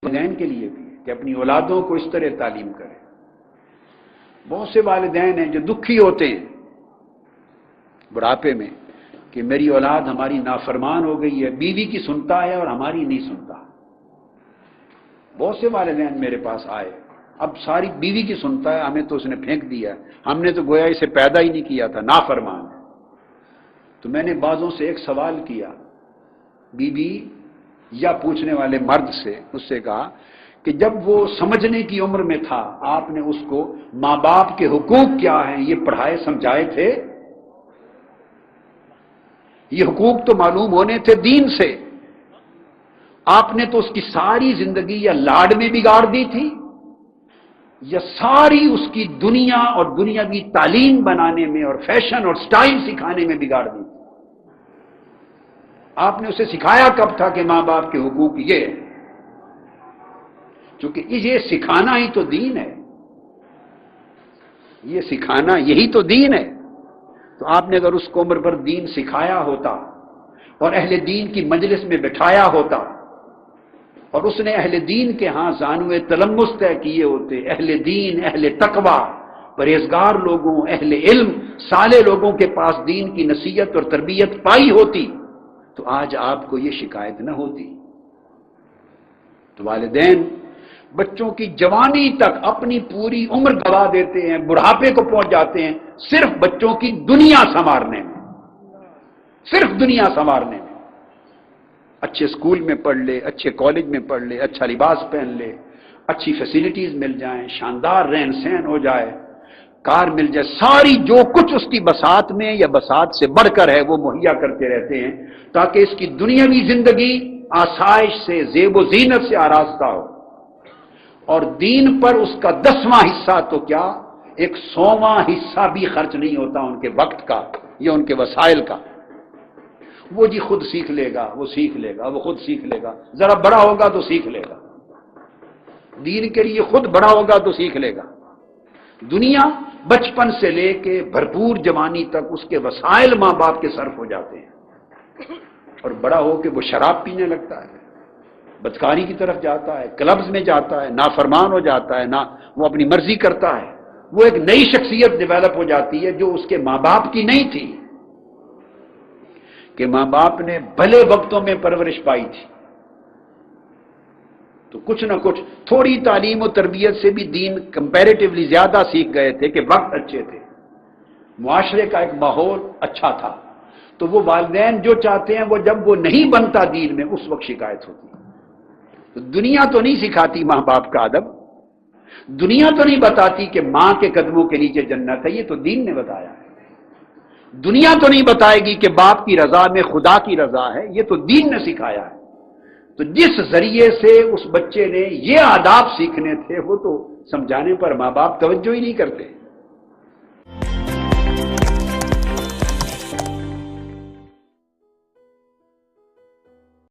والدین کے لیے بھی کہ اپنی اولادوں کو اس طرح تعلیم کریں۔ بہت سے والدین ہیں جو دکھی ہوتے ہیں بڑھاپے میں کہ میری اولاد ہماری نافرمان ہو گئی ہے، بیوی کی سنتا ہے اور ہماری نہیں سنتا۔ بہت سے والدین میرے پاس آئے، اب ساری بیوی کی سنتا ہے، ہمیں تو اس نے پھینک دیا، ہم نے تو گویا اسے پیدا ہی نہیں کیا تھا، نافرمان ہے۔ تو میں نے بعضوں سے ایک سوال کیا، بیوی یا پوچھنے والے مرد سے، اس سے کہا کہ جب وہ سمجھنے کی عمر میں تھا آپ نے اس کو ماں باپ کے حقوق کیا ہیں یہ پڑھائے سمجھائے تھے؟ یہ حقوق تو معلوم ہونے تھے دین سے، آپ نے تو اس کی ساری زندگی یا لاڈ میں بگاڑ دی تھی یا ساری اس کی دنیا اور دنیاوی تعلیم بنانے میں اور فیشن اور سٹائل سکھانے میں بگاڑ دی تھی۔ آپ نے اسے سکھایا کب تھا کہ ماں باپ کے حقوق یہ ہے؟ چونکہ یہ سکھانا ہی تو دین ہے، یہ سکھانا یہی تو دین ہے۔ تو آپ نے اگر اس کو عمر پر دین سکھایا ہوتا اور اہل دین کی مجلس میں بٹھایا ہوتا اور اس نے اہل دین کے ہاں زانوے تلمس طے کیے ہوتے، اہل دین، اہل تقوی، پرہیزگار لوگوں، اہل علم، صالح لوگوں کے پاس دین کی نصیحت اور تربیت پائی ہوتی تو آج آپ کو یہ شکایت نہ ہوتی۔ تو والدین بچوں کی جوانی تک اپنی پوری عمر گوا دیتے ہیں، بڑھاپے کو پہنچ جاتے ہیں صرف بچوں کی دنیا سنوارنے میں، صرف دنیا سنوارنے میں۔ اچھے سکول میں پڑھ لے، اچھے کالج میں پڑھ لے، اچھا لباس پہن لے، اچھی فیسیلٹیز مل جائیں، شاندار رہن سہن ہو جائے، کار مل جائے، ساری جو کچھ اس کی بساط میں یا بساط سے بڑھ کر ہے وہ مہیا کرتے رہتے ہیں تاکہ اس کی دنیاوی زندگی آسائش سے، زیب و زینت سے آراستہ ہو، اور دین پر اس کا 10واں حصہ تو کیا 100واں حصہ بھی خرچ نہیں ہوتا ان کے وقت کا یا ان کے وسائل کا۔ وہ جی خود سیکھ لے گا، وہ سیکھ لے گا، وہ خود سیکھ لے گا، ذرا بڑا ہوگا تو سیکھ لے گا، دین کے لیے خود بڑا ہوگا تو سیکھ لے گا۔ دنیا بچپن سے لے کے بھرپور جوانی تک اس کے وسائل ماں باپ کے صرف ہو جاتے ہیں، اور بڑا ہو کے وہ شراب پینے لگتا ہے، بدکاری کی طرف جاتا ہے، کلبز میں جاتا ہے، نافرمان ہو جاتا ہے، نہ وہ اپنی مرضی کرتا ہے، وہ ایک نئی شخصیت ڈیولپ ہو جاتی ہے جو اس کے ماں باپ کی نہیں تھی، کہ ماں باپ نے بھلے وقتوں میں پرورش پائی تھی تو کچھ نہ کچھ تھوڑی تعلیم و تربیت سے بھی دین کمپیریٹیولی زیادہ سیکھ گئے تھے کہ وقت اچھے تھے، معاشرے کا ایک ماحول اچھا تھا، تو وہ والدین جو چاہتے ہیں وہ جب وہ نہیں بنتا دین میں اس وقت شکایت ہوتی ہے۔ تو دنیا تو نہیں سکھاتی ماں باپ کا ادب، دنیا تو نہیں بتاتی کہ ماں کے قدموں کے نیچے جنت ہے، یہ تو دین نے بتایا ہے۔ دنیا تو نہیں بتائے گی کہ باپ کی رضا میں خدا کی رضا ہے، یہ تو دین نے سکھایا ہے۔ تو جس ذریعے سے اس بچے نے یہ آداب سیکھنے تھے وہ تو سمجھانے پر ماں باپ توجہ ہی نہیں کرتے۔